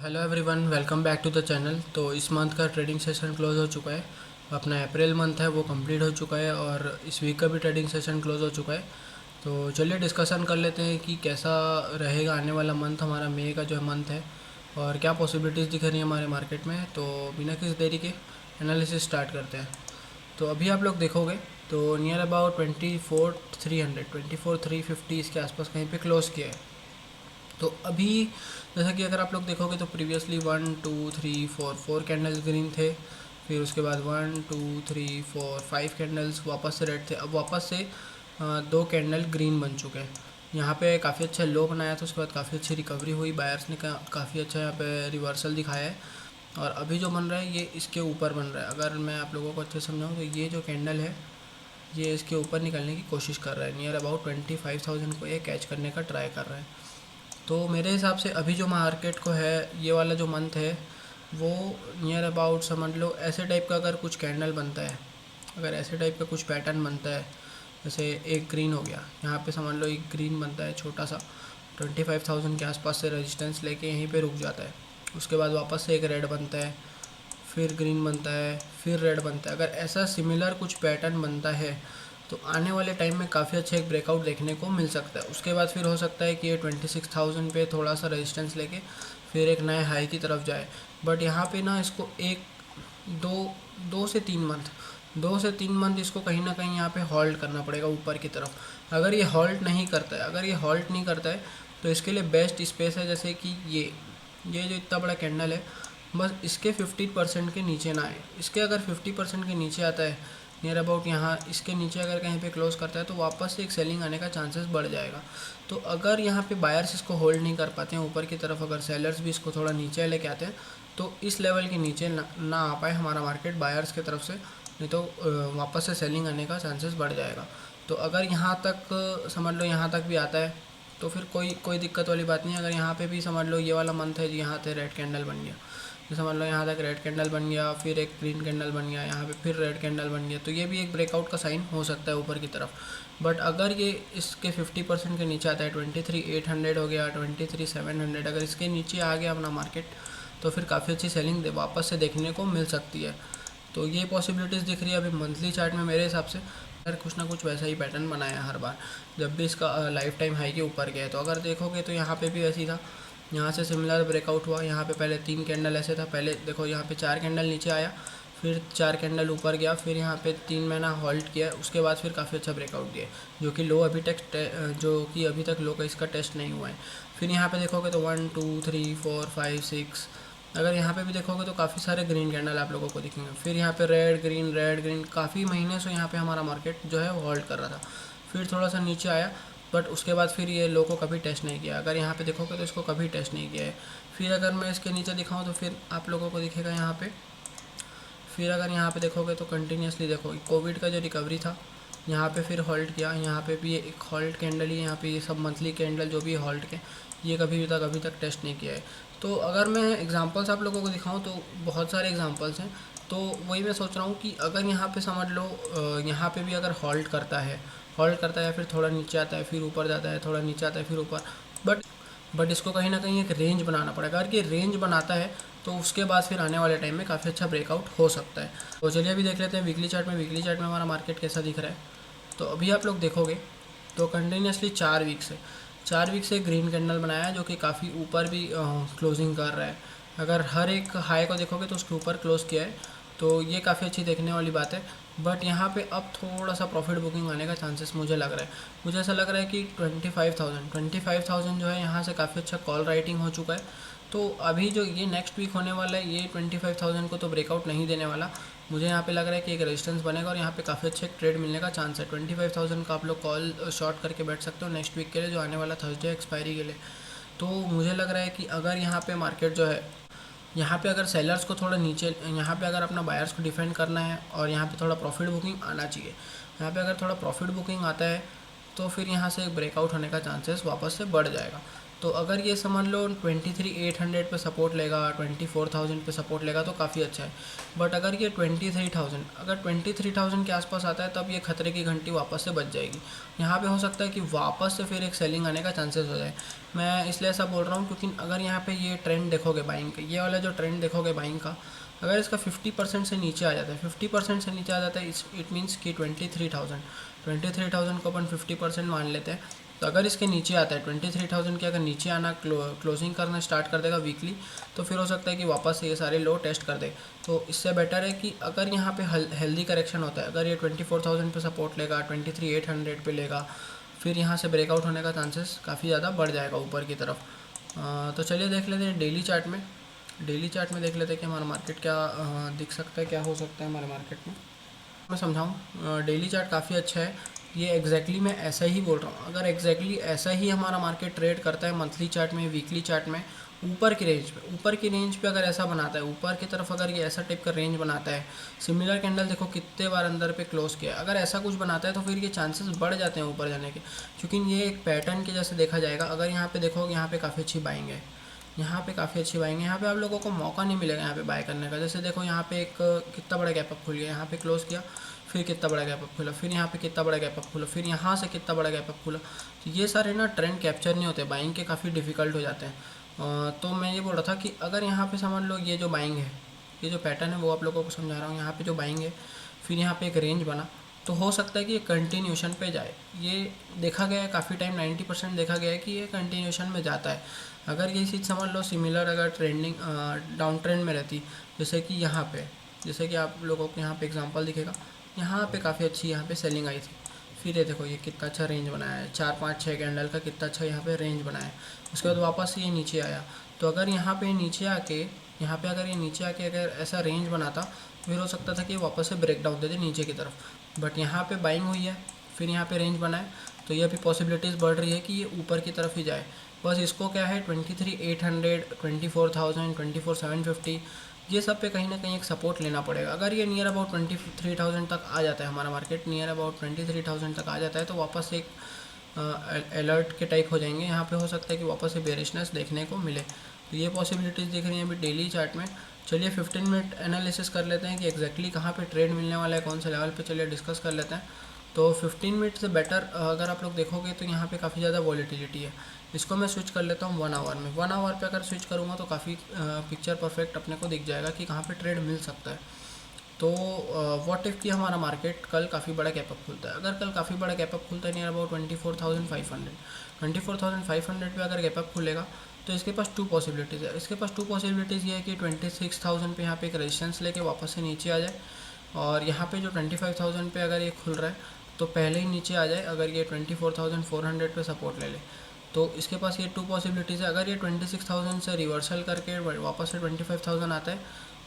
Hello everyone, welcome back to the channel. तो इस month का ट्रेडिंग सेशन क्लोज हो चुका है। अपना अप्रैल मंथ है वो कंप्लीट हो चुका है और इस वीक का भी ट्रेडिंग सेशन क्लोज हो चुका है। तो चलिए डिस्कशन कर लेते हैं कि कैसा रहेगा आने वाला मंथ, हमारा मई का जो मंथ है, और क्या पॉसिबिलिटीज़ दिख रही है हमारे मार्केट में। तो बिना किसी देरी के एनालिसिस स्टार्ट करते हैं। तो अभी आप लोग देखोगे तो नियर अबाउट 24,350 इसके आसपास कहीं पे क्लोज किया है। तो अभी जैसा कि अगर आप लोग देखोगे तो प्रीवियसली 1 2 3 4 कैंडल्स ग्रीन थे, फिर उसके बाद 1 2 3 4 5 कैंडल्स वापस से रेड थे। अब वापस से 2 कैंडल ग्रीन बन चुके हैं। यहाँ पे काफ़ी अच्छा लो बनाया था, उसके बाद काफ़ी अच्छी रिकवरी हुई, बायर्स ने काफ़ी अच्छा यहाँ पे रिवर्सल दिखाया है। और अभी जो बन रहा है ये इसके ऊपर बन रहा है। अगर मैं आप लोगों को अच्छे से समझाऊँ तो ये जो कैंडल है ये इसके ऊपर निकलने की कोशिश कर रहा है, नियर अबाउट 25,000 को ये कैच करने का ट्राई कर रहा है। तो मेरे हिसाब से अभी जो मार्केट को है, ये वाला जो मंथ है वो नियर अबाउट समझ लो ऐसे टाइप का अगर कुछ कैंडल बनता है, अगर ऐसे टाइप का कुछ पैटर्न बनता है, जैसे एक ग्रीन हो गया यहाँ पे, समझ लो एक ग्रीन बनता है छोटा सा 25,000 के आसपास से रेजिस्टेंस लेके यहीं पे रुक जाता है। उसके बाद वापस से एक रेड बनता है, फिर ग्रीन बनता है, फिर रेड बनता है। अगर ऐसा सिमिलर कुछ पैटर्न बनता है तो आने वाले टाइम में काफ़ी अच्छा एक ब्रेकआउट देखने को मिल सकता है। उसके बाद फिर हो सकता है कि ये 26,000 पे थोड़ा सा रेजिस्टेंस लेके फिर एक नए हाई की तरफ जाए। बट यहाँ पे ना इसको एक दो 2 से 3 मंथ इसको कहीं ना कहीं यहाँ पे हॉल्ट करना पड़ेगा ऊपर की तरफ। अगर ये हॉल्ट नहीं करता है, अगर ये हॉल्ट नहीं करता है तो इसके लिए बेस्ट स्पेस है जैसे कि ये जो इतना बड़ा कैंडल है, बस इसके 50% के नीचे ना आए। इसके अगर 50% के नीचे आता है, नियर अबाउट यहाँ इसके नीचे अगर कहीं पे क्लोज करता है तो वापस से एक सेलिंग आने का चांसेस बढ़ जाएगा। तो अगर यहाँ पे बायर्स इसको होल्ड नहीं कर पाते हैं ऊपर की तरफ, अगर सेलर्स भी इसको थोड़ा नीचे लेके आते हैं तो इस लेवल के नीचे ना आ पाए हमारा मार्केट बायर्स की तरफ से, नहीं तो वापस से सेलिंग आने का चांसेस बढ़ जाएगा। तो अगर यहाँ तक समझ लो यहाँ तक भी आता है तो फिर कोई दिक्कत वाली बात नहीं है। अगर यहाँ पे भी समझ लो ये वाला मंथ है जी, यहाँ से रेड कैंडल बन गया, तो समझ लो यहाँ तक रेड कैंडल बन गया, फिर एक ग्रीन कैंडल बन गया, यहाँ पे फिर रेड कैंडल बन गया, तो ये भी एक ब्रेकआउट का साइन हो सकता है ऊपर की तरफ। बट अगर ये इसके 50% के नीचे आता है, 23,800 हो गया, 23,700, अगर इसके नीचे आ गया अपना मार्केट तो फिर काफ़ी अच्छी सेलिंग वापस से देखने को मिल सकती है। तो ये पॉसिबिलिटीज़ दिख रही है अभी मंथली चार्ट में मेरे हिसाब से। अगर कुछ ना कुछ वैसा ही पैटर्न बनाया हर बार जब भी इसका लाइफ टाइम हाई के ऊपर गया है। तो अगर देखोगे तो यहाँ पे भी ऐसे ही था, यहाँ से सिमिलर ब्रेकआउट हुआ। यहाँ पे पहले 3 कैंडल ऐसे था, पहले देखो यहाँ पे 4 कैंडल नीचे आया, फिर 4 कैंडल ऊपर गया, फिर यहाँ पे 3 महीना होल्ड किया, उसके बाद फिर काफ़ी अच्छा ब्रेकआउट दिया, जो कि लो अभी तक लो का इसका टेस्ट नहीं हुआ है। फिर यहाँ पे देखोगे तो 1 2 3 4 5 6, अगर यहाँ पे भी देखोगे तो काफ़ी सारे ग्रीन कैंडल आप लोगों को दिखेंगे। फिर यहाँ पे रेड ग्रीन काफ़ी महीने से यहाँ पे हमारा मार्केट जो है वो होल्ड कर रहा था। फिर थोड़ा सा नीचे आया, बट उसके बाद फिर ये लो को कभी टेस्ट नहीं किया। अगर यहाँ पे देखोगे तो इसको कभी टेस्ट नहीं किया है। फिर अगर मैं इसके नीचे दिखाऊँ तो फिर आप लोगों को दिखेगा यहाँ पे। फिर अगर यहाँ पे देखोगे तो कंटिन्यूसली देखो कोविड का जो रिकवरी था, यहाँ पे फिर हॉल्ट किया, यहाँ पे भी एक हॉल्ट कैंडल ही, यहाँ पे ये सब मंथली कैंडल जो भी हॉल्ट के, ये कभी अभी तक टेस्ट नहीं किया है। तो अगर मैं एग्जांपल्स आप लोगों को दिखाऊं तो बहुत सारे एग्जांपल्स हैं। तो वही मैं सोच रहा हूँ कि अगर यहाँ पे समझ लो यहाँ पे भी अगर हॉल्ट करता है, फिर थोड़ा नीचे आता है, फिर ऊपर जाता है, थोड़ा नीचे आता है, फिर ऊपर, बट इसको कहीं ना कहीं एक रेंज बनाना पड़ेगा। अगर ये रेंज बनाता है तो उसके बाद फिर आने वाले टाइम में काफ़ी अच्छा ब्रेकआउट हो सकता है। तो चलिए अभी देख लेते हैं वीकली चार्ट में। हमारा मार्केट कैसा दिख रहा है। तो अभी आप लोग देखोगे तो कंटिन्यूसली 4 वीक से ग्रीन कैंडल बनाया है, जो कि काफ़ी ऊपर भी क्लोजिंग कर रहा है। अगर हर एक हाई को देखोगे तो उसके ऊपर क्लोज किया है, तो ये काफ़ी अच्छी देखने वाली बात है। बट यहाँ पे अब थोड़ा सा प्रॉफिट बुकिंग आने का चांसेस मुझे लग रहा है। मुझे ऐसा लग रहा है कि 25,000 जो है यहाँ से काफ़ी अच्छा कॉल राइटिंग हो चुका है। तो अभी जो ये नेक्स्ट वीक होने वाला है, ये 25,000 को तो ब्रेकआउट नहीं देने वाला। मुझे यहाँ पे लग रहा है कि एक रेजिस्टेंस बनेगा और यहाँ पे काफ़ी अच्छे ट्रेड मिलने का चांस है। 25,000 का आप लोग कॉल शॉर्ट करके बैठ सकते हो नेक्स्ट वीक के लिए, जो आने वाला थर्सडे एक्सपायरी के लिए। तो मुझे लग रहा है कि अगर यहाँ पे मार्केट जो है, यहाँ पे अगर सेलर्स को थोड़ा नीचे, यहाँ पे अगर अपना बायर्स को डिफेंड करना है और यहाँ पे थोड़ा प्रॉफिट बुकिंग आना चाहिए। यहाँ पे अगर थोड़ा प्रॉफिट बुकिंग आता है तो फिर यहाँ से एक ब्रेकआउट होने का चांसेस वापस से बढ़ जाएगा। तो अगर ये समझ लो 23,800 पे सपोर्ट लेगा, 24,000 पे सपोर्ट लेगा तो काफ़ी अच्छा है। बट अगर ये 23,000 के आसपास आता है तब ये खतरे की घंटी वापस से बज जाएगी। यहाँ पे हो सकता है कि वापस से फिर एक सेलिंग आने का चांसेस हो जाए। मैं इसलिए ऐसा बोल रहा हूँ क्योंकि अगर यहाँ पे ये ट्रेंड देखोगे बाइंग का, ये वाला जो ट्रेंड देखोगे बाइंग का, अगर इसका 50% से नीचे आ जाता है, 50% से नीचे आ जाता है, इट मीन्स कि 23,000 को अपन 50% मान लेते हैं। तो अगर इसके नीचे आता है 23,000 के, अगर नीचे आना क्लोजिंग करना स्टार्ट कर देगा वीकली, तो फिर हो सकता है कि वापस से ये सारे लो टेस्ट कर दे। तो इससे बेटर है कि अगर यहाँ पे हेल्दी करेक्शन होता है, अगर ये 24,000 पे सपोर्ट लेगा, 23,800 पे लेगा, फिर यहाँ से ब्रेकआउट होने का चांसेस काफ़ी ज़्यादा बढ़ जाएगा ऊपर की तरफ। तो चलिए देख लेते हैं डेली चार्ट में। डेली चार्ट में देख लेते हैं कि हमारा मार्केट क्या दिख सकता है, क्या हो सकता है हमारे मार्केट में। मैं समझाऊँ, डेली चार्ट काफ़ी अच्छा है। ये एग्जैक्टली मैं ऐसा ही बोल रहा हूँ। अगर एग्जैक्टली ऐसा ही हमारा मार्केट ट्रेड करता है मंथली चार्ट में, वीकली चार्ट में, ऊपर की रेंज पे अगर ऐसा बनाता है, ऊपर की तरफ अगर ये ऐसा टाइप का रेंज बनाता है, सिमिलर कैंडल देखो कितने बार अंदर पे क्लोज किया, अगर ऐसा कुछ बनाता है तो फिर ये चांसेस बढ़ जाते हैं ऊपर जाने के, क्योंकि ये एक पैटर्न के जैसे देखा जाएगा। अगर यहाँ पे देखोगे, यहाँ पे काफ़ी अच्छी बाइंग है, यहाँ पे काफ़ी अच्छी बाइंग है, यहाँ पे आप लोगों को मौका नहीं मिलेगा यहाँ पे बाय करने का। जैसे देखो यहाँ पे एक कितना बड़ा गैप अप खुल गया, यहाँ पे क्लोज किया, फिर कितना बड़ा गैप अप खुला, फिर यहाँ पे कितना बड़ा गैप अप खुला, फिर यहाँ से कितना बड़ा गैप अप खुला। तो ये सारे ना ट्रेंड कैप्चर नहीं होते, बाइंग के काफ़ी डिफिकल्ट हो जाते हैं। तो मैं ये बोल रहा था कि अगर यहाँ पे समझ लो ये जो बाइंग है, ये जो पैटर्न है वो आप लोगों को समझा रहा हूँ, यहाँ पे जो बाइंग है, फिर यहाँ पे एक रेंज बना, तो हो सकता है कि ये कंटिन्यूशन पे जाए। ये देखा गया है काफ़ी टाइम, 90% देखा गया है कि ये कंटिन्यूशन में जाता है। अगर ये चीज़ समझ लो सिमिलर अगर ट्रेंडिंग डाउन ट्रेंड में रहती, जैसे कि यहाँ पे, जैसे कि आप लोगों को यहाँ पे एग्जांपल दिखेगा, यहाँ पे काफ़ी अच्छी यहाँ पे सेलिंग आई थी, फिर ये देखो ये कितना अच्छा रेंज बनाया है, 4 5 6 कैंडल का कितना अच्छा यहाँ पे रेंज बनाया है। उसके बाद वापस ये नीचे आया, तो अगर यहाँ पे नीचे आके, यहाँ पे अगर ये नीचे आके अगर ऐसा रेंज बनाता, फिर हो सकता था कि वापस से ब्रेक डाउन दे दे नीचे की तरफ। बट यहाँ पे बाइंग हुई है, फिर यहाँ पे रेंज बनाए, तो ये अभी पॉसिबिलिटीज़ बढ़ रही है कि ये ऊपर की तरफ ही जाए। बस इसको क्या है 23,800, 24,000, 24,750, ये सब पे कहीं ना कहीं एक सपोर्ट लेना पड़ेगा। अगर ये नियर अबाउट 23,000 तक आ जाता है, हमारा मार्केट नियर अबाउट 23,000 तक आ जाता है, तो वापस एक अलर्ट के टाइप हो जाएंगे। यहाँ पे हो सकता है कि वापस से बेरिशनेस देखने को मिले। तो ये पॉसिबिलिटीज़ दिख रही हैं अभी डेली चार्ट में। चलिए 15 मिनट एनालिसिस कर लेते हैं कि एग्जैक्टली कहाँ पे ट्रेड मिलने वाला है, कौन से लेवल पे, चलिए डिस्कस कर लेते हैं। तो 15 मिनट से बेटर अगर आप लोग देखोगे तो यहाँ पे काफ़ी ज़्यादा वॉलीटिलिटी है। इसको मैं स्विच कर लेता हूँ 1 आवर में। 1 आवर पे अगर स्विच करूँगा तो काफ़ी पिक्चर परफेक्ट अपने को दिख जाएगा कि कहाँ पे ट्रेड मिल सकता है। तो व्हाट इफ़ कि हमारा मार्केट कल काफ़ी बड़ा गैप अप खुलता है। अगर कल काफ़ी बड़ा गैप अप खुलता है नियर अबाउट 24,500 पे अगर गैप अप खुलेगा, तो इसके पास 2 पॉसिबिलिटीज़ है। इसके पास 2 पॉसिबिलिटीज़ ये है कि 26,000 पे यहाँ पे एक रेजिस्टेंस लेके वापस से नीचे आ जाए, और यहाँ पे जो 25,000 पे अगर ये खुल रहा है तो पहले ही नीचे आ जाए। अगर ये 24,400 पे सपोर्ट ले ले, तो इसके पास ये 2 पॉसिबिलिटीज़ है। अगर ये 26,000 से रिवर्सल करके वापस से 25,000 आता है,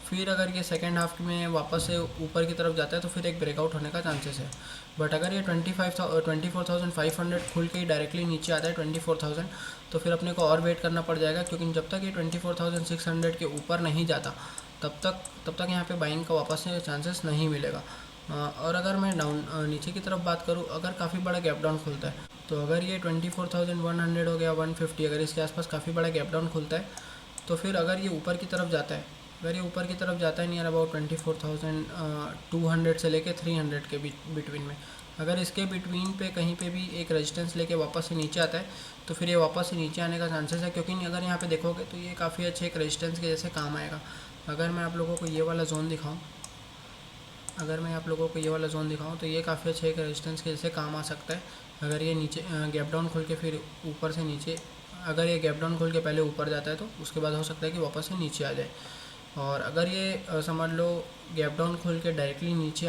फिर अगर ये सेकेंड हाफ में वापस से ऊपर की तरफ जाता है, तो फिर एक ब्रेकआउट होने का चांसेस है। बट अगर ये 24,500 खुल के डायरेक्टली नीचे आता है 24,000, तो फिर अपने को और वेट करना पड़ जाएगा, क्योंकि जब तक ये 24,600 के ऊपर नहीं जाता तब तक यहाँ पे बाइंग का वापस से चांसेस नहीं मिलेगा। और अगर मैं नीचे की तरफ बात करूँ, अगर काफ़ी बड़ा गैप डाउन खुलता है, तो अगर ये 24,100 हो गया, 150, अगर इसके आसपास काफ़ी बड़ा गैप डाउन खुलता है, तो फिर अगर ये ऊपर की तरफ जाता है, नियर अबाउट 24,200 से लेके 300 के बिटवीन में, अगर इसके बिटवीन पे कहीं पे भी एक रेजिस्टेंस लेके वापस से नीचे आता है, तो फिर ये वापस से नीचे आने का चांसेस है। क्योंकि अगर यहाँ पे देखोगे तो ये काफ़ी अच्छे एक रेजिस्टेंस के जैसे काम आएगा। अगर मैं आप लोगों को ये वाला जोन दिखाऊँ, तो ये काफ़ी अच्छे एक रेजिस्टेंस के जैसे काम आ सकता है। अगर ये नीचे गैप डाउन खुल के फिर ऊपर से नीचे, अगर ये गैप डाउन खुल के पहले ऊपर जाता है, तो उसके बाद हो सकता है कि वापस से नीचे आ जाए। और अगर ये समझ लो गैप डाउन खुल के डायरेक्टली नीचे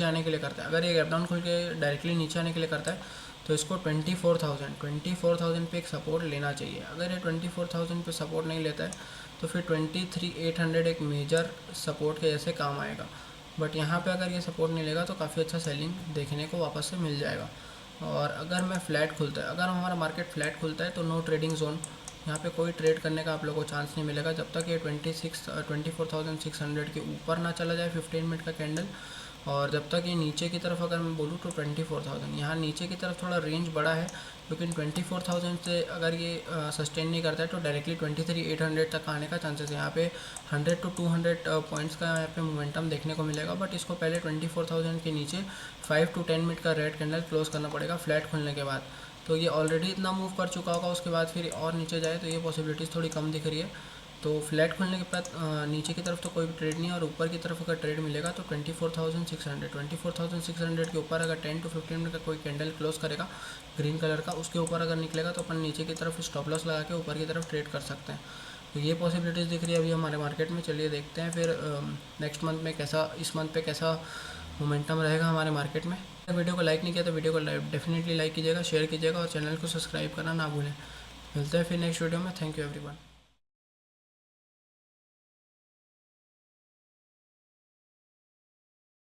आने के लिए करता है, अगर ये गैप डाउन खुल के डायरेक्टली नीचे आने के लिए करता है, तो इसको 24,000 पे एक सपोर्ट लेना चाहिए। अगर ये 24,000 पे सपोर्ट नहीं लेता है, तो फिर 23,800 एक मेजर सपोर्ट के जैसे काम आएगा। बट यहाँ पे अगर ये सपोर्ट नहीं लेगा, तो काफ़ी अच्छा सेलिंग देखने को वापस से मिल जाएगा। और अगर हमारा मार्केट फ्लैट खुलता है, तो नो ट्रेडिंग जोन, यहाँ पे कोई ट्रेड करने का आप लोगों को चांस नहीं मिलेगा जब तक ये 24,600 के ऊपर ना चला जाए 15 मिनट का कैंडल। और जब तक ये नीचे की तरफ अगर मैं बोलूँ तो 24,000, यहाँ नीचे की तरफ थोड़ा रेंज बड़ा है, लेकिन 24,000 से अगर ये सस्टेन नहीं करता है तो डायरेक्टली 23,800 तक आने का चांसेस है। यहाँ पे 100 to 200 पॉइंट्स का यहाँ पे मोमेंटम देखने को मिलेगा, बट इसको पहले 24,000 के नीचे 5 to 10 मिनट का रेड कैंडल क्लोज करना पड़ेगा फ्लैट खुलने के बाद। तो ये ऑलरेडी इतना मूव कर चुका होगा, उसके बाद फिर और नीचे जाए तो ये पॉसिबिलिटीज़ थोड़ी कम दिख रही है। तो फ्लैट खुलने के बाद नीचे की तरफ तो कोई भी ट्रेड नहीं है, और ऊपर की तरफ अगर ट्रेड मिलेगा तो 24,600 के ऊपर अगर 10 to 15 मिनट का कोई कैंडल क्लोज करेगा ग्रीन कलर का, उसके ऊपर अगर निकलेगा तो अपन नीचे की तरफ स्टॉप लॉस लगा के वीडियो की तरफ ट्रेड कर सकते हैं। तो ये पॉसिबिलिटीज़ दिख रही है अभी हमारे मार्केट में। चलिए देखते हैं फिर नेक्स्ट मंथ में कैसा, इस मंथ पे कैसा मोमेंटम रहेगा हमारे मार्केट में। वीडियो को लाइक नहीं किया तो वीडियो को डेफिनेटली लाइक कीजिएगा, शेयर कीजिएगा और चैनल को सब्सक्राइब करना ना भूलें। मिलते हैं फिर नेक्स्ट वीडियो में। Thank you everyone.